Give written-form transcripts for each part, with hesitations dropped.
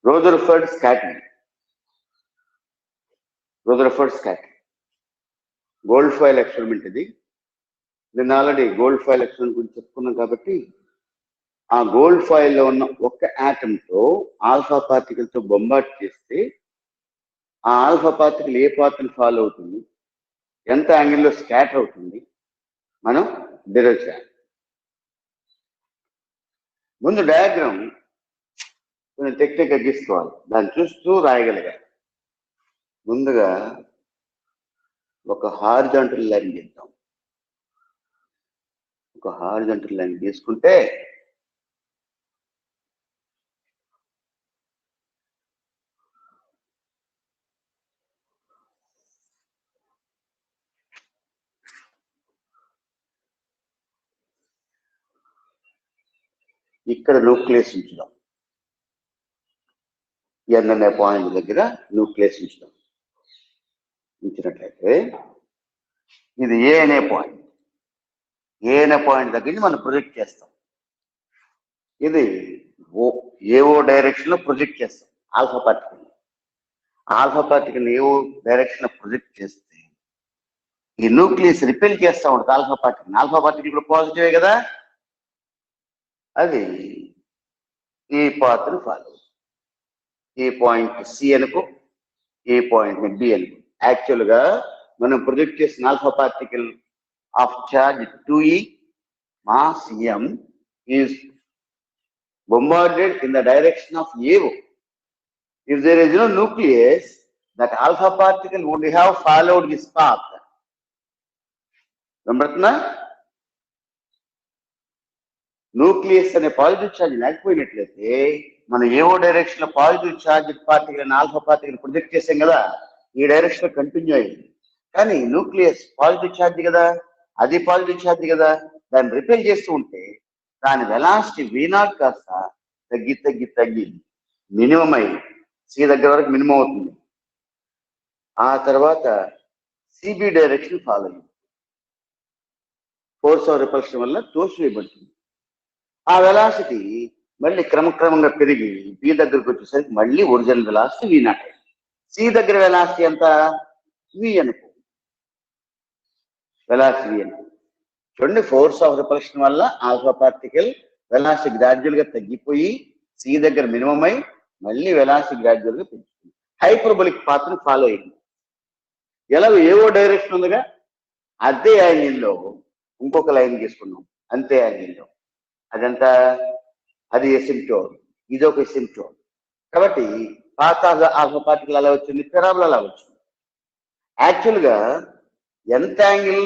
రోజర్ఫర్డ్ scattering. Rutherford scattering gold foil experiment ఇది. నేను already gold foil experiment గురించి చెప్పుకున్నాం కాబట్టి ఆ గోల్డ్ ఫాయిల్లో ఉన్న ఒక్క యాటమ్తో ఆల్ఫా పార్టికల్తో బొంబార్డ్ చేస్తే ఆ ఆల్ఫా పార్టికల్ ఏ పాత్రను ఫాలో అవుతుంది, ఎంత యాంగిల్లో స్కాటర్ అవుతుంది మనం డిరైవ్ చేయాలి. ముందు డయాగ్రామ్ కొంచెం టెక్నిక్గా గీసుకోవాలి, దాన్ని చూస్తూ రాయగలిగాలి. ముందుగా ఒక హారిజాంటల్ లైన్ గీద్దాం. ఒక హారిజాంటల్ లైన్ గీసుకుంటే ఇక్కడ న్యూక్లియస్ ఉంచుదాం. ఎన్ అనే పాయింట్ దగ్గర న్యూక్లియస్ ఉంచినట్లయితే ఇది ఏ అనే పాయింట్. ఏ అనే పాయింట్ దగ్గర నుంచి మనం ప్రొజెక్ట్ చేస్తాం. ఇది ఏఓ డైరెక్షన్ లో ప్రొజెక్ట్ చేస్తాం. ఆల్ఫా పార్టికల్ ఏఓ డైరెక్షన్ లో ప్రొజెక్ట్ చేస్తే ఈ న్యూక్లియస్ రిపెల్ చేస్తా ఉంటుంది ఆల్ఫా పార్టికల్ కూడా పాజిటివే కదా, అది ఈ పాత్రను ఫాలో. ఈ పాయింట్ సి అనుకో, ఈ పాయింట్ బి అనుకో. యాక్చువల్ గా మనం ప్రొజెక్ట్ చేసిన alpha particle of charge 2e mass m is bombarded in the direction of AO. If there is no nucleus, that alpha particle would have followed this path. Remember, nucleus అనే positive charge లేకపోయినట్లయితే మనం ఏవో direction లో positive charge particle అని alpha particle project చేసాం కదా, ఈ direction లో కంటిన్యూ అయింది. కానీ న్యూక్లియస్ పాజిటివ్ ఛార్జ్ కదా, అది పాజిటివ్ ఛార్జ్ కదా, దాన్ని రిపెల్ చేస్తూ ఉంటే దాని వెలాసిటీ V0 కాస్త తగ్గి మినిమం అయింది. సి దగ్గర వరకు మినిమం అవుతుంది. ఆ తర్వాత సిబి డైరెక్షన్ ఫాలో అయింది. ఫోర్స్ ఆఫ్ రిపల్షన్ వల్ల తోసివేయబడుతుంది. ఆ వెలాసిటీ మళ్ళీ క్రమక్రమంగా పెరిగి బి దగ్గరకు వచ్చేసరికి మళ్ళీ ఒరిజినల్ వెలాసిటీ V0. సి దగ్గర వెలాసిటీ ఎంత, వి అనుకో, వెలాసిటీ వి అనుకో. చూడండి, ఫోర్స్ ఆఫ్ రిపల్షన్ వల్ల ఆల్ఫా పార్టికల్ వెలాసిటీ గ్రాడ్యువల్ గా తగ్గిపోయి సి దగ్గర మినిమం అయి మళ్ళీ వెలాసిటీ గ్రాడ్యువల్ గా పెంచుతుంది. హైపర్బోలిక్ పాత్రను ఫాలో అయింది. ఎలాగో ఏవో డైరెక్షన్ ఉందిగా, అదే యాంగిల్లో ఇంకొక లైన్ తీసుకున్నాం, అంతే యాంగిల్లో. అదంతా అది ఎసిమ్టోన్, ఇది ఒక ఎసిమ్టోన్. కాబట్టి పాత ఆల్ఫా పార్టికల్ అలా వచ్చింది, పెరాబోలా అలా వచ్చింది. యాక్చువల్ గా ఎంత యాంగిల్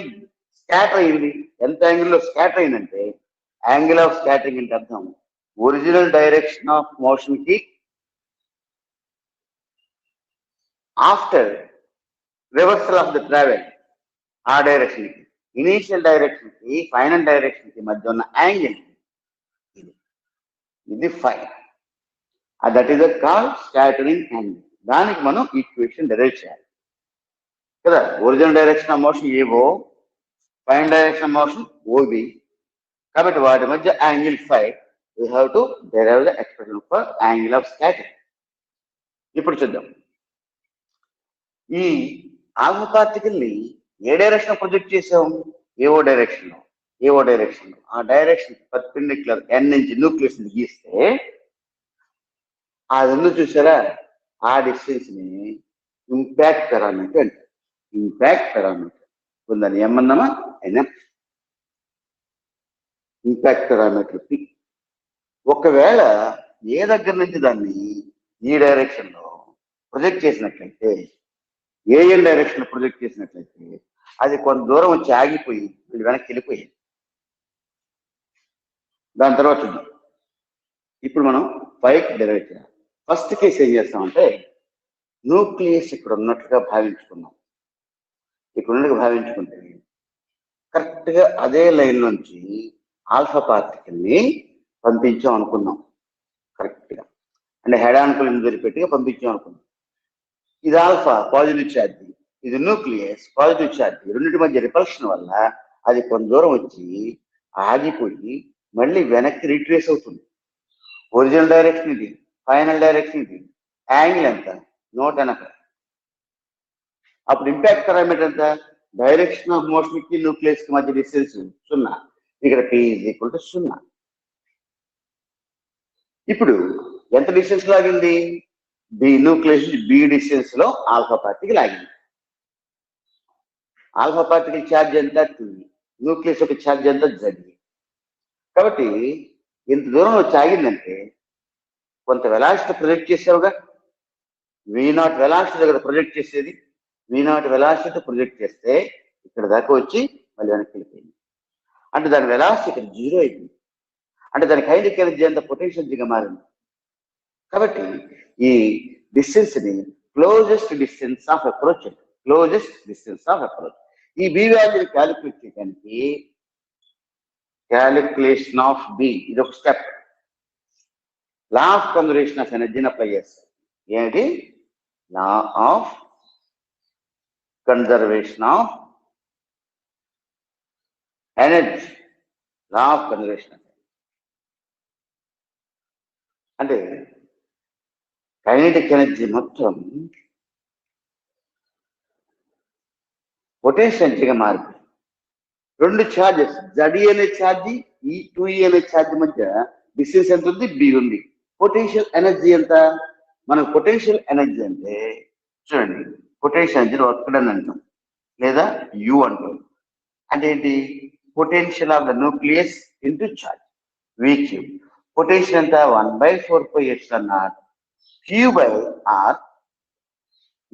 స్కాటర్ అయింది, ఎంత యాంగిల్లో స్కాటర్ అయిందంటే యాంగిల్ ఆఫ్ స్కాటరింగ్ అంటే అర్థం ఒరిజినల్ డైరెక్షన్ ఆఫ్ మోషన్ కి after reversal of the travel, ఆ డైరెక్షన్ కి, ఇనీషియల్ డైరెక్షన్ కి ఫైనల్ డైరెక్షన్ కి మధ్య ఉన్న యాంగిల్ ఇది phi. That is called scattering angle. దానికి మనం ఈక్వేషన్ డెరైవ్ చేయాలి కదా. Original direction of motion O A, final direction of motion O B. కాబట్టి వాటి మధ్య angle phi. We have to derive the expression for angle of scattering. ఇప్పుడు చూద్దాం, ఈ ఆల్ఫా పార్టికల్ ని ఏ డైరెక్షన్ ప్రొజెక్ట్ చేసాం, ఏవో డైరెక్షన్ లో. ఆ డైరెక్షన్ పర్పెండిక్యులర్ ఎన్ నుంచి న్యూక్లియస్ ని గీస్తే అది ఎందుకు చూసారా, ఆ డిస్టెన్స్ ని ఇంపాక్ట్ పారామీటర్ అంటే. ఇంపాక్ట్ పారామీటర్ ఉందని ఏమన్నామా, ఎన్ఎఫ్. Impact parameter P. ఒకవేళ ఏ దగ్గర నుంచి దాన్ని ఈ డైరెక్షన్ లో ప్రొజెక్ట్ చేసినట్లయితే, ఏఎన్ డైరెక్షన్ లో ప్రొజెక్ట్ చేసినట్లయితే అది కొంత దూరం వచ్చి ఆగిపోయి వీళ్ళు వెనక్కి వెళ్ళిపోయింది. దాని తర్వాత చూద్దాం. ఇప్పుడు మనం పైకి డెరైవ్ చేయాలి. ఫస్ట్ కేసు ఏం చేస్తామంటే, న్యూక్లియస్ ఇక్కడ ఉన్నట్లుగా భావించుకున్నాం. భావించుకుంటే కరెక్ట్ గా అదే లైన్ నుంచి ఆల్ఫా పార్టికల్ ని పంపించాం అనుకున్నాం. కరెక్ట్ గా అంటే హెడ్ ఆన్కుల్ వదిలిపెట్టిగా పంపించాం అనుకున్నాం. ఇది ఆల్ఫా పాజిటివ్ ఛార్జ్, ఇది న్యూక్లియస్ పాజిటివ్ ఛార్జ్. రెండింటి మధ్య రిపల్షన్ వల్ల అది కొంత దూరం వచ్చి ఆగిపోయి మళ్ళీ వెనక్కి రిట్రేస్ అవుతుంది. ఒరిజినల్ డైరెక్షన్ ఇది, ఫైనల్ డైరెక్షన్ ఇది. యాంగిల్ ఎంత? 180. అప్పుడు ఇంపాక్ట్ పారామీటర్ ఎంత? డైరెక్షన్ ఆఫ్ మోషన్ కి న్యూక్లియస్ కి మధ్య డిస్టెన్స్ 0. ఇక్కడ p = 0. ఇప్పుడు ఎంత డిస్టెన్స్ లాగింది? బి న్యూక్లియస్ బి డిస్టెన్స్ లో ఆల్ఫా పార్టికల్ ఆగింది. ఆల్ఫా పార్టికల్ ఛార్జ్ ఎంత? 2. న్యూక్లియస్ యొక్క ఛార్జ్ ఎంత? Z. కాబట్టి ఇంత దూరం వచ్చి ఆగిందంటే కొంత వెలాసిటీ ప్రొజెక్ట్ చేసావుగా. V0 వెలాసిటీ దగ్గర ప్రొజెక్ట్ చేసేది. V0 వెలాసిటీ ప్రొజెక్ట్ చేస్తే ఇక్కడ దాకా వచ్చి మళ్ళీ వెనక్కి వెళ్ళిపోయింది. అంటే దాని వెలాసిటీ ఇక్కడ 0 అయిపోయింది. అంటే దాని కైనెటిక్ ఎనర్జీ అంత పొటెన్షియల్ ఎనర్జీగా మారింది. కాబట్టి ఈ డిస్టెన్స్ ని క్లోజెస్ట్ డిస్టెన్స్ ఆఫ్ అప్రోచ్, ఈ బి వాల్యూని క్యాలిక్యులేట్ చేయడానికి క్యాలిక్యులేషన్ ఆఫ్ బి ఇది ఒక step. Law of conservation of ఎనర్జీని అప్లై చేస్తాం. ఏంటి? లా of conservation of energy. Law of conservation అంటే కైనెటిక్ ఎనర్జీ మొత్తం పొటెన్షియల్ ఎనర్జీగా మారిపోయింది. రెండు ఛార్జెస్ జడి అనే ఛార్జీ, ఈ 2e అనే ఛార్జ్ మధ్య డిస్టెన్స్ ఎంత ఉంది? బి ఉంది. పొటెన్షియల్ ఎనర్జీ ఎంత? మనకు పొటెన్షియల్ ఎనర్జీ అంటే చూడండి, పొటెన్షియల్ ఎనర్జీ ఒక్కడని అంటాం లేదా యు అంటాం. అంటే ఏంటి? Potential of the nucleus into charge VQ. Potential ఎంత? 1/4πε0 Q/R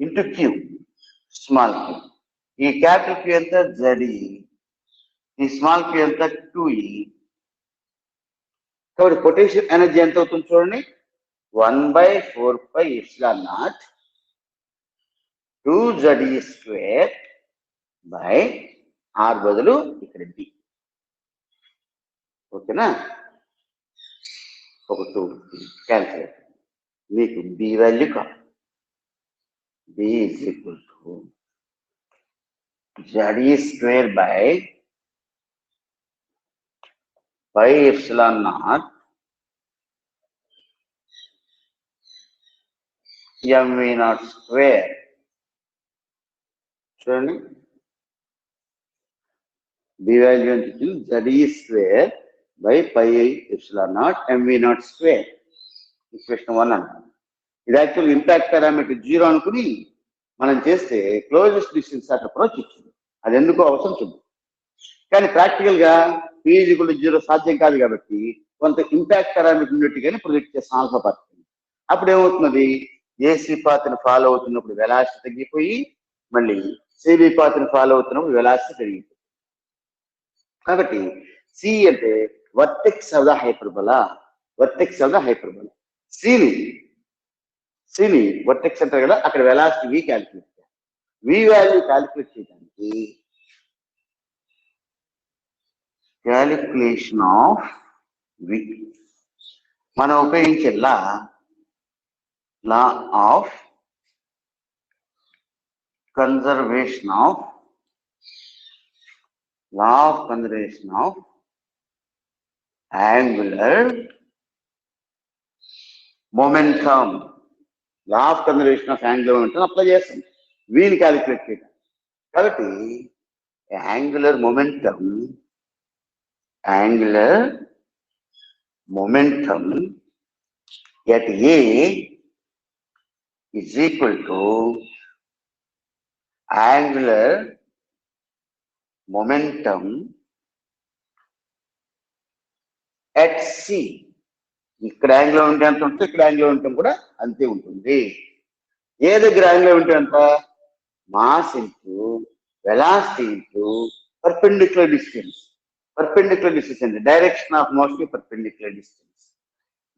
into Q, small q. ఈ క్యాపిటల్ Q ఎంత? ZE. ఈ స్మాల్ q ఎంత? 2e. కాబట్టి పొటెన్షియల్ ఎనర్జీ ఎంత అవుతుంది చూడండి, 1/4πε0 2ZE² బై R బదులు ఇక్కడ B. ఓకేనా? ఒక 2 క్యాల్కులేట్. మీకు B వాల్యూ కావాలి. B = ZE² by πε0 mV0². చూడండి, B వాల్యూ అంటే ZE² బై πε0 mV0². ఈక్వేషన్ 1 అంటాం. ఇది యాక్చువల్ ఇంపాక్ట్ పారామీటర్ 0 అనుకుని మనం చేస్తే క్లోజెస్ట్ డిస్టెన్స్ ఆఫ్ అప్రోచ్ ఇచ్చింది. అది ఎందుకో అవసరం చూద్దాం. కానీ ప్రాక్టికల్ గా p = 0 సాధ్యం కాదు కాబట్టి కొంత ఇంపాక్ట్ పారామీటర్ ఉన్నట్టుగానే ప్రొజెక్ట్ చేస్తాం ఆల్ఫా పార్టికల్. అప్పుడు ఏమవుతున్నది? ఏసీ పాత్ని ఫాలో అవుతున్నప్పుడు వెలాసిటీ తగ్గిపోయి మళ్ళీ సిబి పాత్ని ఫాలో అవుతున్నప్పుడు వెలాసిటీ పెరిగిపోతుంది. కాబట్టి సి అంటే వర్టెక్స్ ఆఫ్ ద హైపర్బోలా. సిని వర్టెక్స్ అంటారు కదా, అక్కడ వెలాసిటీ వి క్యాలిక్యులేట్ చేయాలి. వి వాల్యూ క్యాలిక్యులేట్ చేయడానికి క్యాలిక్యులేషన్ ఆఫ్ వి మనం ఉపయోగించే law of conservation of angular momentum. Law of conservation of angular momentum apply చేస్తాం వీని క్యాలిక్యులేట్ చేయడం. కాబట్టి angular momentum at A is equal to angular momentum at C. ఇక్కడ angular ఉంటే ఎంత ఉంటుంది, ఇక్కడ యాంగులర్ ఉంటే కూడా అంతే ఉంటుంది. ఏ దగ్గర యాంగులర్ ఉంటే ఎంత? Mass into velocity into perpendicular distance. అంటే direction of motion perpendicular distance.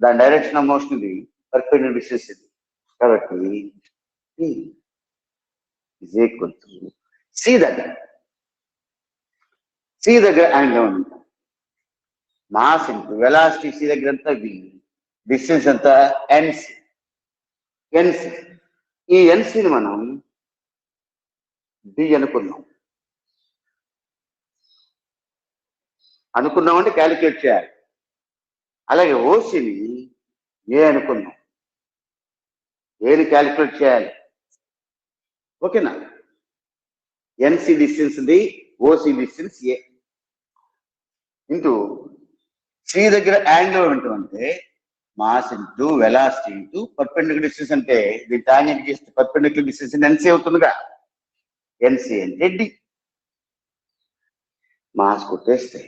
దాని డైరెక్షన్ ఆఫ్ మోషన్ ఇది పర్పెండిక్యులర్ డిస్టెన్స్ ఇది. కాబట్టి P is equal to C దగ్గర యాంగులర్ ఉంటుంది. మాస్ ఇంటూ వెలాసిటీ C దగ్గర ఎంత? V. డిస్టెన్స్ ఎంత? NC. ఈ NCని మనం D అనుకున్నామంటే క్యాలిక్యులేట్ చేయాలి. అలాగే ఓసిని ఏ అనుకున్నాం. ఏని క్యాలిక్యులేట్ చేయాలి. ఓకేనా? NC distance D, OC distance A into C దగ్గర యాంగిల్ ఏంటంటే mass into velocity into perpendicular distance. అంటే దీని టాంజెంట్ చేస్తే పర్పెండిక్యులర్ డిస్టెన్స్ ఎన్సి అవుతుందిగా. ఎన్సి అంటే డి. మాస్ కొట్టేస్తే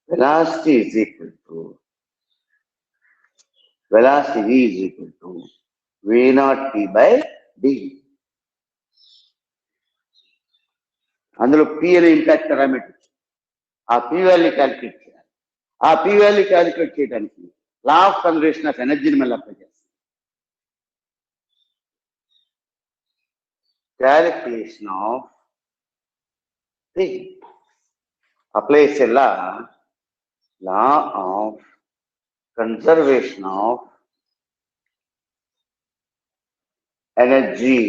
velocity is equal to velocity V is equal to V naught P by D. అందులో P అనే impact parameter, ఆ P వాల్యూ క్యాలిక్యులేట్ చేయాలి. ఆ P వాల్యూ క్యాలిక్యులేట్ చేయడానికి లా ఆఫ్ కన్జర్వేషన్ ఆఫ్ ఎనర్జీని మళ్ళీ అప్లై చేస్తాం. Calculation of P applies a law of conservation of energy.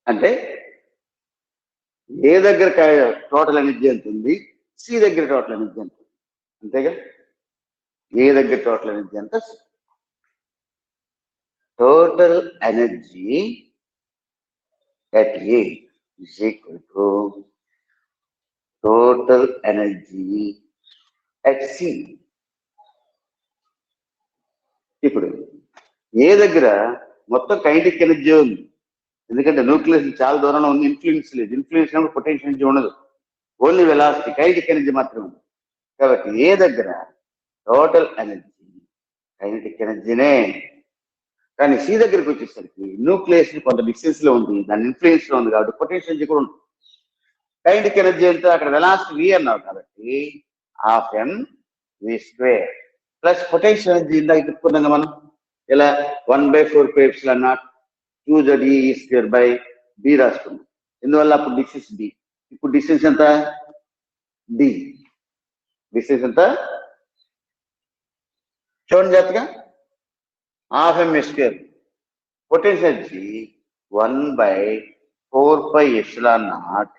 అంటే ఏ దగ్గర టోటల్ ఎనర్జీ ఎంత ఉంది, సి దగ్గర టోటల్ ఎనర్జీ ఎంత ఉంది, అంతేగా. ఏ దగ్గర టోటల్ ఎనర్జీ ఎంత, total energy at A is equal to total energy at C. ఇప్పుడు ఏ దగ్గర మొత్తం కైనెటిక్ ఎనర్జీ ఉంది, ఎందుకంటే న్యూక్లియస్ చాలా దూరంలో ఉంది, ఇన్ఫ్లుయెన్స్ లేదు. ఇన్ఫ్లుయెన్స్ పొటెన్షియల్ ఎనర్జీ ఉండదు, ఓన్లీ వెలాసిటీ కైనెటిక్ ఎనర్జీ మాత్రమే ఉంది. కాబట్టి ఏ దగ్గర టోటల్ ఎనర్జీ కైనెటిక్ ఎనర్జీనే. కానీ సి దగ్గరికి వచ్చేసరికి న్యూక్లియస్ కొంత డిస్టెన్స్ లో ఉంది, దాని ఇన్ఫ్లుయెన్స్ లో ఉంది కాబట్టి పొటెన్షియల్ ఎనర్జీ కూడా ఉంటుంది. కైనెటిక్ ఎనర్జీ ఎంత, అక్కడ వెలాసిటీ వి అన్నావు కాబట్టి హాఫ్ ఎం V square plus potential energy ఇందాక చెప్పుకున్నాం మనం, ఇలా 1/4πε0 2ZE స్క్వేర్ బై బి రాసుకున్నాం. ఎందువల్ల అప్పుడు డిస్టెన్స్ డి, ఇప్పుడు డిస్టెన్స్ ఎంత డి. డిస్టెన్స్ ఎంత చూడండి జాగ్రత్తగా, half M square potential energy 1/4πε0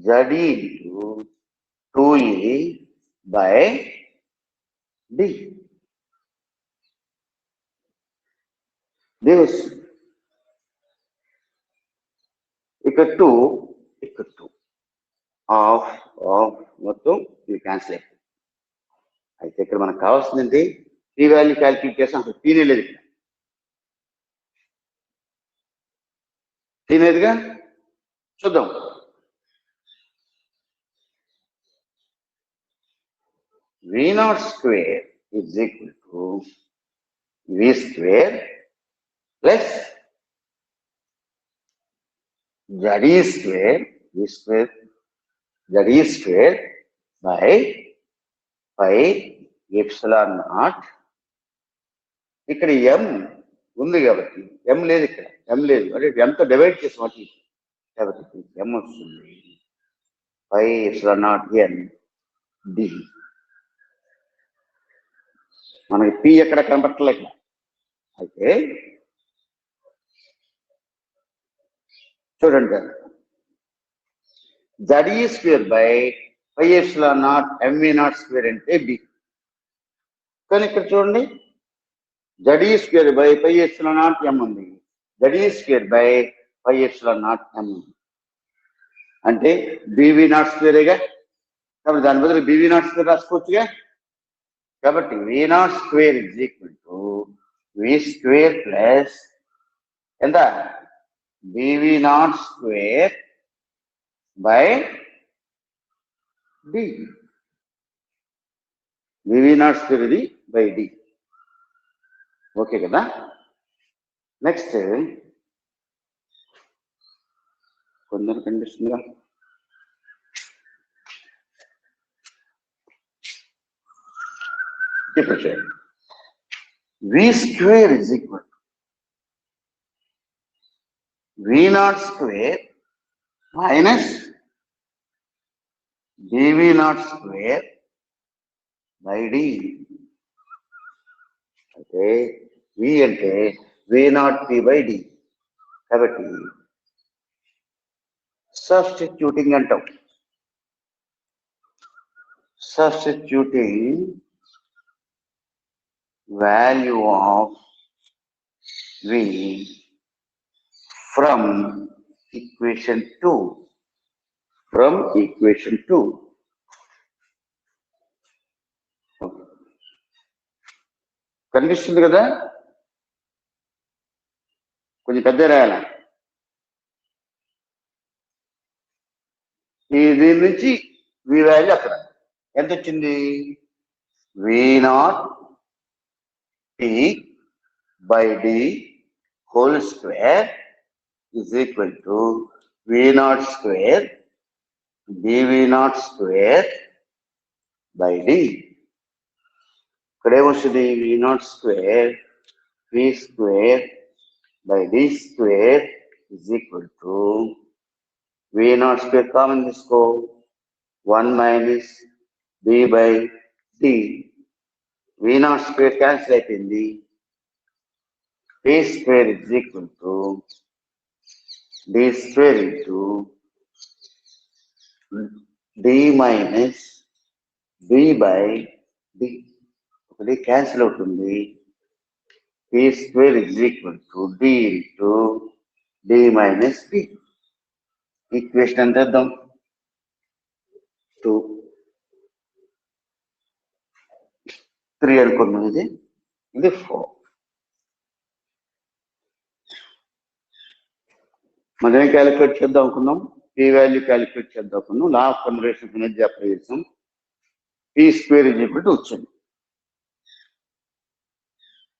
ZE into 2E by D. This ఇక్కడ 2 ఆఫ్ మొత్తం ఇది క్యాన్సిల్ అయిపోయింది. అయితే ఇక్కడ మనకు కావాల్సింది పీ వాల్యూ క్యాల్కులేట్ చేస్తాం. అసలు పీనే లేదు ఇక్కడ, పీనేదిగా. చూద్దాం. V0 square is equal to V square plus ZE square, V square ZE square by πε0. ఇక్కడ m ఉంది కాబట్టి m లేదు, ఇక్కడ m లేదు అంటే m తో డివైడ్ చేసి వాటి కాబట్టి m వస్తుంది πε0 n d. మనకి p ఎక్కడ కనపట్టలేక. అయితే చూడండి, ZE square by πε0 mv0 square అంటే b. కానీ ఇక్కడ చూడండి, ZE స్క్వేర్ బై πε0 m ఉంది, ZE స్క్వేర్ బై πε0 m ఉంది. అంటే bv0 స్క్వేరేగా, కాబట్టి దాని బదులు bv0 స్క్వేర్ రాసుకోవచ్చుగా. కాబట్టి v0 square is equal to v square plus ఎంత bv0 square by d. bv0 square ఇది బై d. ఓకే కదా. నెక్స్ట్ కొందరు కనిపిస్తుందిగా, ఇప్పుడు చేయండి. v square is equal v0 square minus bv0 square by d. అయితే v అంటే v0 p by d. కాబట్టి substituting అంటాం. Substituting value of V from equation 2. From equation 2. కనిపిస్తుంది కదా, కొంచెం పెద్ద రాయాల. దీని నుంచి వి వాల్యూ అక్కడ ఎంత వచ్చింది, V0 T by D whole square is equal to V0 square dV0 square by D. ఇక్కడ ఏమొస్తుంది, V0 square V square by D square is equal to V0 square common తీసుకో, 1 minus D by D. V0 square cancel అయిపోయింది. D square is equal to D square into D minus D by D. ఒకటి cancel అవుతుంది. D square is equal to D into D minus D. Equation ఎంత అర్థం, 2 3 అనుకున్నాం, ఇది 4. మనం ఏం calculate చేద్దాం అనుకున్నాం, P వాల్యూ క్యాలిక్యులేట్ చేద్దాం అనుకున్నాం. లా ఆఫ్ కన్జర్వేషన్ ఎనర్జీ అప్లై చేసాం. P square is equal to వచ్చింది.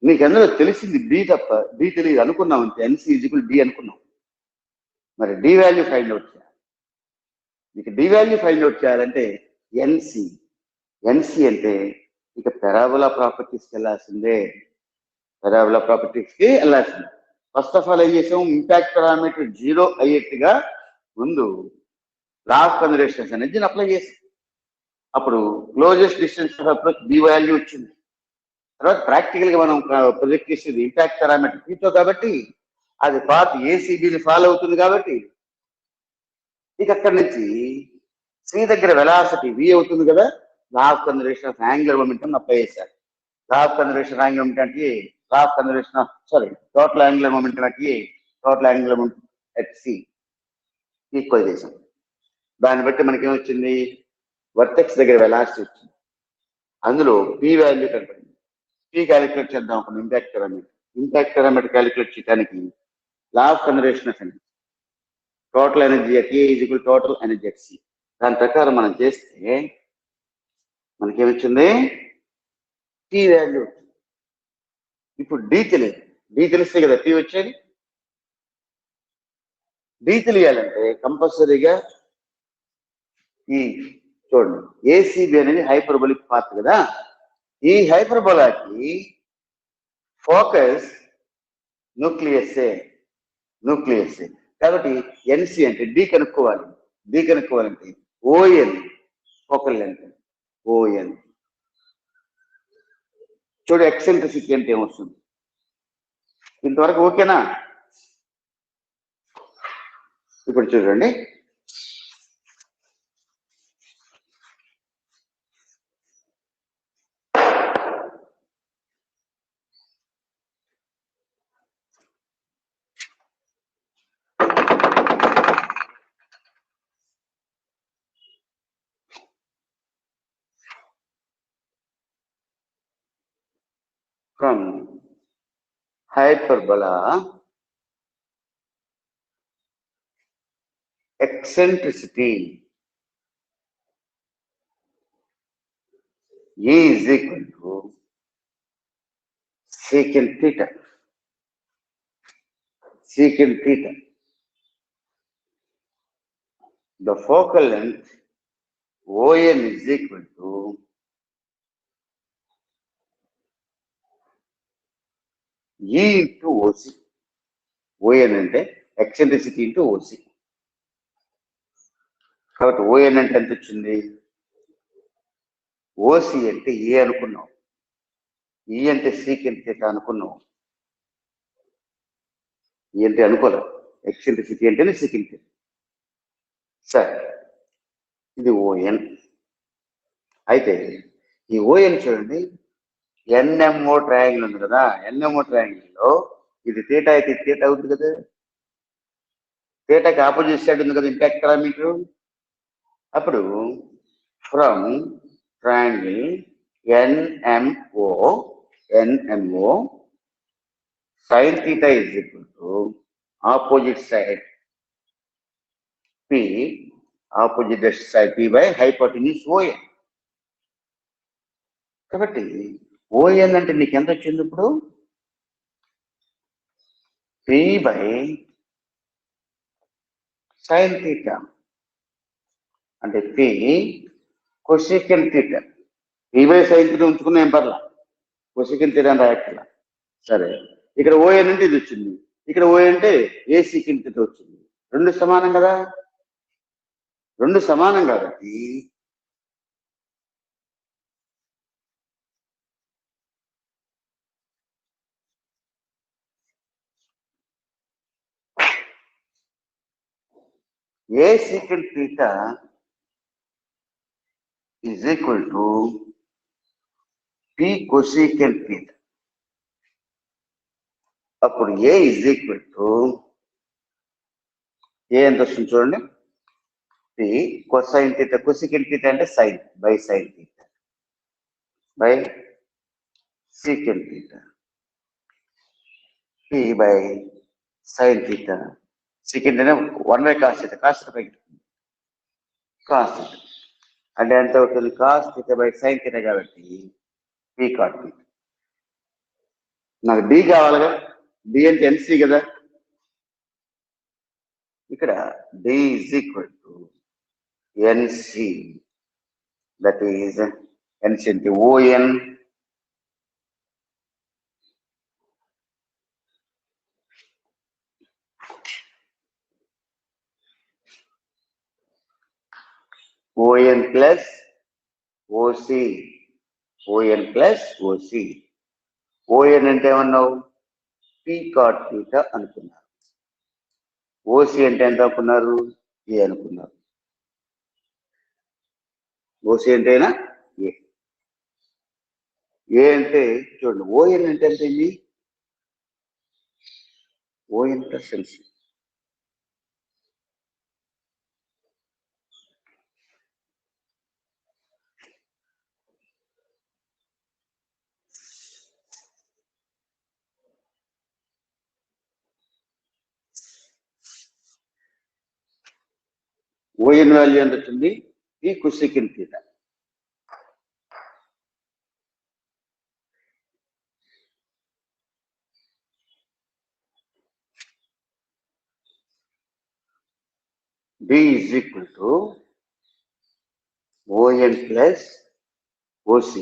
నీకు అందులో తెలిసింది D తప్ప, D తెలియదు అనుకున్నాం అంతే. NC ఈజ్ ఈక్వల్ D అనుకున్నాం. మరి D వాల్యూ ఫైండ్ అవుట్ చేయాలి. నీకు D వాల్యూ ఫైండ్ అవుట్ చేయాలంటే NC అంటే ఇక పెరాబోలా ప్రాపర్టీస్కి వెళ్ళాల్సిందే. పెరాబోలా ప్రాపర్టీస్కి వెళ్ళాల్సిందే. ఫస్ట్ ఆఫ్ ఆల్ ఏం చేసాం, ఇంపాక్ట్ పారామీటర్ 0 అయ్యేట్టుగా ముందు లా ఆఫ్ కన్జర్వేషన్ ఎనర్జీని అప్లై చేసాం. అప్పుడు closest distance of approach B value వచ్చింది. తర్వాత ప్రాక్టికల్ గా మనం ప్రొజెక్ట్ చేసేది ఇంపాక్ట్ పారామీటర్ Pతో కాబట్టి అది పాత్ ఏసీబీని ఫాలో అవుతుంది. కాబట్టి ఇక అక్కడి నుంచి C దగ్గర వెలాసిటీ V అవుతుంది కదా, law of conservation of angular momentum apply చేశారు. Law of conservation angular momentum అంటే law of conservation of total angular momentum అంటే total angular momentum at C equal చేసాం. దాన్ని బట్టి మనకి ఏమొచ్చింది, వర్టెక్స్ దగ్గర వెలాసిటీ వచ్చింది. అందులో P వాల్యూ కనపడింది. P క్యాలిక్యులేట్ చేద్దాం ఒక ఇంపాక్ట్ పారామీటర్ క్యాలిక్యులేట్ చేయడానికి లా of conservation of energy, total energy at A is equal total energy at C. దాని ప్రకారం మనం చేస్తే మనకేమొచ్చింది, P వాల్యూ. ఇప్పుడు D తెలియదు. D తెలిస్తే కదా P వచ్చేది. D తెలియాలంటే కంపల్సరీగా ఈ చూడండి, ఏసీబీ అనేది హైపర్బోలిక్ పాత్ కదా. ఈ హైపర్బోలాకి ఫోకస్ న్యూక్లియస్ఏ. కాబట్టి NC అంటే D కనుక్కోవాలి. D కనుక్కోవాలంటే ON focal length ON. చూడు ఎక్సెంట్రిసిటీ అంటే ఏమొస్తుంది. ఇంతవరకు ఓకేనా? ఇప్పుడు చూడండి, from hyperbola eccentricity E is equal to secant theta. The focal length ON is equal to E into OC. ON అంటే ఎక్సెంట్రిసిటీ ఇంటూ OC. కాబట్టి ON అంటే ఎంత వచ్చింది, OC అంటే E అనుకున్నాం, E అంటే secant theta అనుకున్నాం. E అంటే అనుకోలేదు, ఎక్సెంట్రిసిటీ అంటేనే secant theta. సరే, ఇది ON. అయితే ఈ ON చూడండి, ఎన్ఎంఓ ట్రయాంగిల్ ఉంది కదా, ఎన్ఎంఓ ట్రయాంగిల్ లో ఇది థీటా అయితే థీటా అవుతుంది కదా, థీటాకి ఆపోజిట్ సైడ్ ఉంది కదా ఇంపాక్ట్ పారామీటర్. అప్పుడు from triangle NMO sin theta is equal to opposite side P, opposite side P by hypotenuse ON. కాబట్టి ON అంటే నీకు ఎంత వచ్చింది ఇప్పుడు? P by sin theta అంటే P cosecant theta. P by sin theta ఉంచుకున్నా ఏం పర్లా, cosecant theta అని రాయక్కర్లా. సరే, ఇక్కడ ON అంటే ఇది వచ్చింది, ఇక్కడ ON అంటే ఏ secant theta వచ్చింది. రెండు సమానం కదా, రెండు సమానం కాబట్టి ఏ secant theta is equal to P cosecant theta. అప్పుడు ఏ is equal to ఏ ఎంత వస్తుంది చూడండి, P cosine theta, cosecant theta అంటే sin by sin theta by secant theta, P by sin theta, secant అంటే 1 by cos theta, cos theta పైకి cos theta అంటే ఎంత అవుతుంది, cos theta by sin theta కాబట్టి P cot theta. నాకు D కావాలిగా, D అంటే NC కదా, ఇక్కడ D is equal to NC, that is NC అంటే ON ON plus OC, ON plus OC. ON అంటే ఏమన్నావు, P cot theta అనుకున్నారు, OC అంటే ఎంత అనుకున్నారు, ఏ అనుకున్నారు. OC అంటేనా ఏ అంటే చూడండి, ON అంటే ఎంత అయింది, ON plus NC. ON value ఎంత వచ్చింది, P cosecant theta. D is equal to ON plus OC.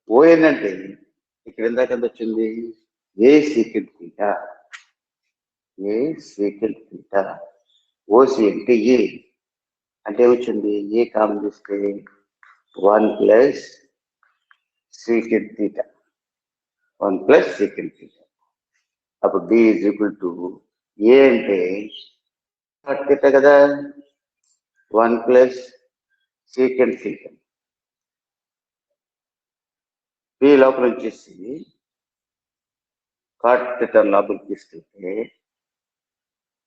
ON అంటే ఇక్కడ ఎందాక ఎంత వచ్చింది, ఏ secant theta, ఏ secant theta. OC అంటే ఏ అంటే వచ్చింది, ఏ కామన్ తీస్తే 1 plus secant theta, 1 plus secant theta. అప్పుడు D is equal to ఏ అంటే cot theta కదా, 1 plus secant theta. P లోపల వచ్చేసి cot theta లోపలికి తీసుకెళ్తే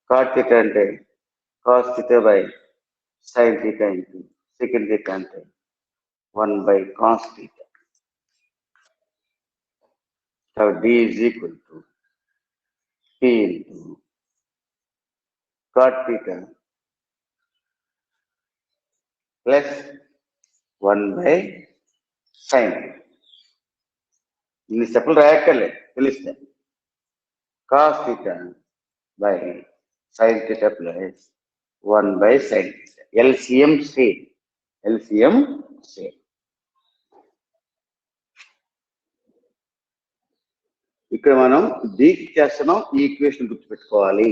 cot theta అంటే cos theta by sin theta into secant theta అంటే 1 by cos theta. So D is equal to P into cot theta plus 1 by sin. ఇన్ని స్టెప్పులు రాయక్కర్లేదు, తెలిస్తే cos theta by sin theta plus 1 by sin theta. LCM same, LCM same. ఇక్కడ మనం డీకి చేస్తున్నాం, ఈ equation గుర్తుపెట్టుకోవాలి.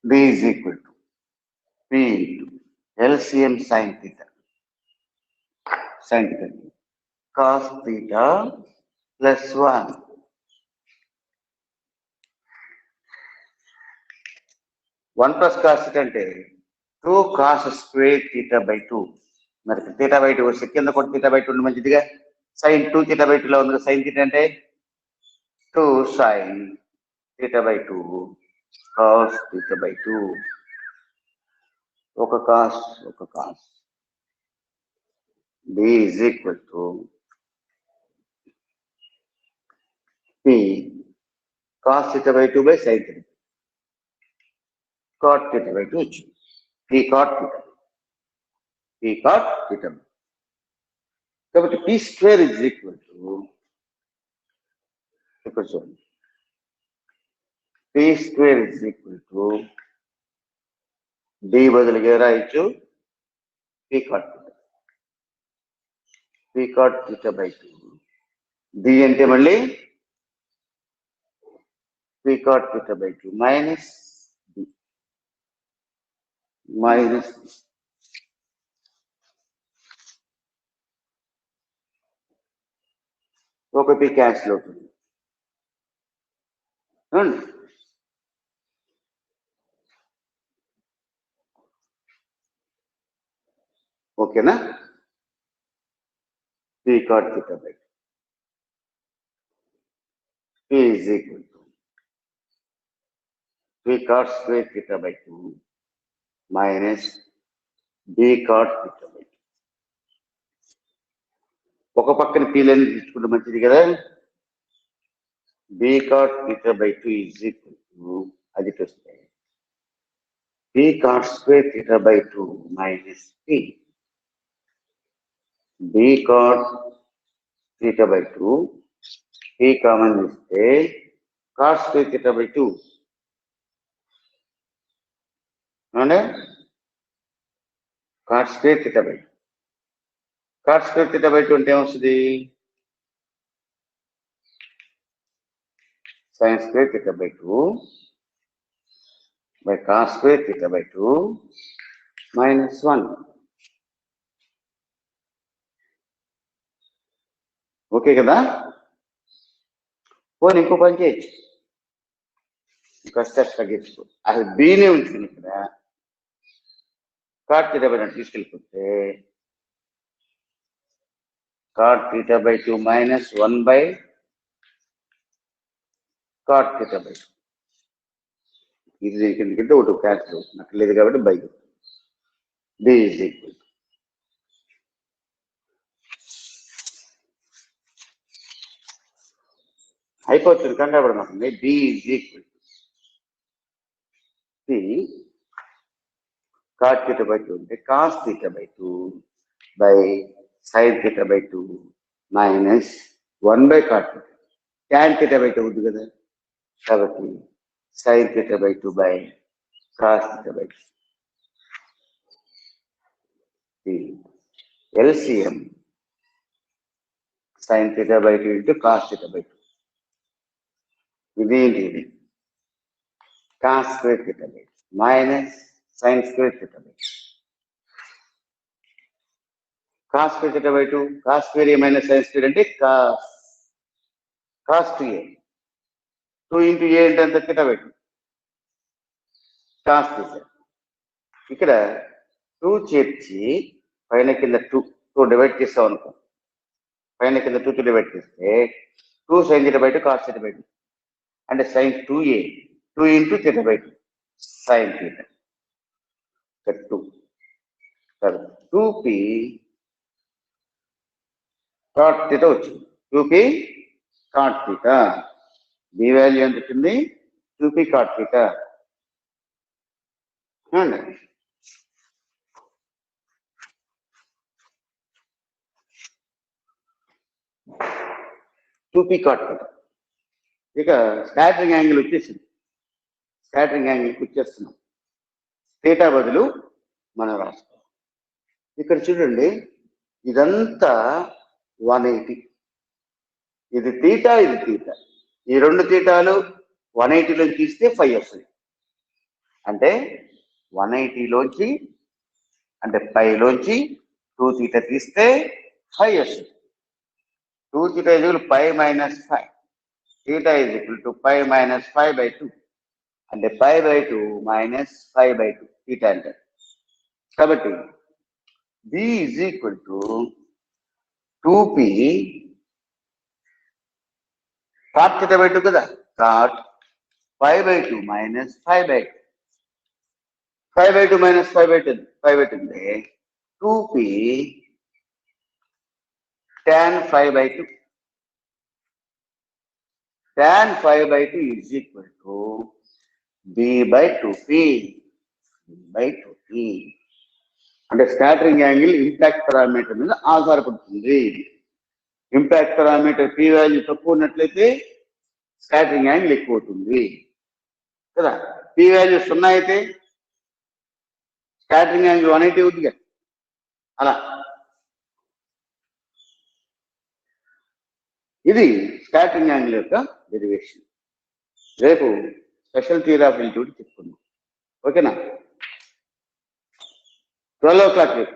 D is equal to P into LCM sin theta, sin theta cos theta plus 1 1 plus cos theta అంటే 2 cos square theta by 2. మరి theta by 2 వస్తే కింద కూడా థీటా బై 2 మంచిదిగా. సైన్ 2 థీటా బై 2 లో ఉంది. సైన్ థీటా అంటే 2 sine theta by 2 cos theta by 2. ఒక cos b is equal to p cos theta by 2 by sin theta. Cot theta by 2 వచ్చింది. p cot theta. కాబట్టి p square is equal to ఇక్కడ చూడండి, p square is equal to d బదులుగా రాయొచ్చు p cot theta by 2. d అంటే మళ్ళీ p cot theta by 2 minus d minus ఒకటి cancel అవుతుంది. ఓకేనా? p cot theta by 2 p is equal to p cot square theta by 2 minus b cot theta by 2. ఒక పక్కన పీలని తీసుకుంటే మంచిది కదా. b cot theta by 2 is equal to అది వస్తే p cot square theta by 2 minus p. b cot theta by 2 p common ఇస్తే cot square theta by 2 అంటే cot square theta by 2. cot square theta by 2 అంటే ఏమొస్తుంది? sin square theta by 2 by cos square theta by 2 minus 1. Okay కదా? పోనీ ఇంకో పని చేయొచ్చు, ఇంకొస్తే తగ్గించుకో. అసలు బీనే ఉంచుకుని ఇక్కడ cot theta by 2 తీసుకెళ్ళిపోతే cot theta by 2 minus 1 by cot theta by 2. ఇది ఎందుకంటే ఒకటి క్యాన్సిల్ అవుతుంది, అక్కడ లేదు కాబట్టి by b is equal to అయిపోతుంది. కంగారు పడమాకండి. b is equal to p cot theta by 2 అంటే cos theta by 2 by sin theta by 2 minus 1 by cot theta. tan theta by 2 ఉంది కదా, కాబట్టి sin theta by 2 by cos theta by 2. LCM sin theta by 2 into cos theta by 2. ఇది ఏంటి? cos square theta by 2 minus sin square theta by 2. cos square theta by 2, cos square a minus sin square అంటే cos 2a. 2 into a అంటే ఎంత? theta by 2 cos theta. ఇక్కడ 2 చేర్చి పైన కింద 2 divide చేస్తాం అనుకో. పైన కింద 2 డివైడ్ చేస్తే 2 sin theta by 2 cos theta by 2 అంటే sin 2a 2 into theta by 2 sin theta 2. 2p cot theta వచ్చింది. 2p cot theta. b value ఎంత వచ్చింది? 2p cot theta. 2p cot theta. ఇక స్కాటరింగ్ యాంగిల్ వచ్చేసింది. స్కాటరింగ్ యాంగిల్కి వచ్చేస్తున్నాం. Theta బదులు మనం రాస్తాం. ఇక్కడ చూడండి, ఇదంతా 180. ఇది థీటా, ఇది థీటా. ఈ రెండు థీటాలు 180లోంచి తీస్తే 5 వస్తుంది. అంటే 180లోంచి అంటే పైలోంచి 2 theta తీస్తే 5 వస్తుంది. 2 theta is equal to pi minus 5. Theta is equal to pi minus 5 by 2. అంటే π/2 మైనస్ 5/2 తీటా అంటారు. కాబట్టి b is equal to 2p cot θ/2 కదా, cot π/2 మైనస్ 5/2. 5/2 మైనస్ 5/2 అంటే 2p tan 5/2. Tan 5/2 is equal to b/2p. b/2p అంటే scattering angle impact parameter మీద ఆధారపడుతుంది. Impact parameter p value తక్కువ ఉన్నట్లయితే స్కాటరింగ్ యాంగిల్ ఎక్కువ అవుతుంది కదా. p వాల్యూ 0 అయితే స్కాటరింగ్ యాంగిల్ 180 అవుతుంది కదా. అలా ఇది స్కాటరింగ్ యాంగిల్ యొక్క డెరివేషన్. రేపు స్పెషల్ థియరీ ఆఫ్ రిలేటివిటీ చెప్పుకుందాం. ఓకేనా? 12 o'clock రేపు.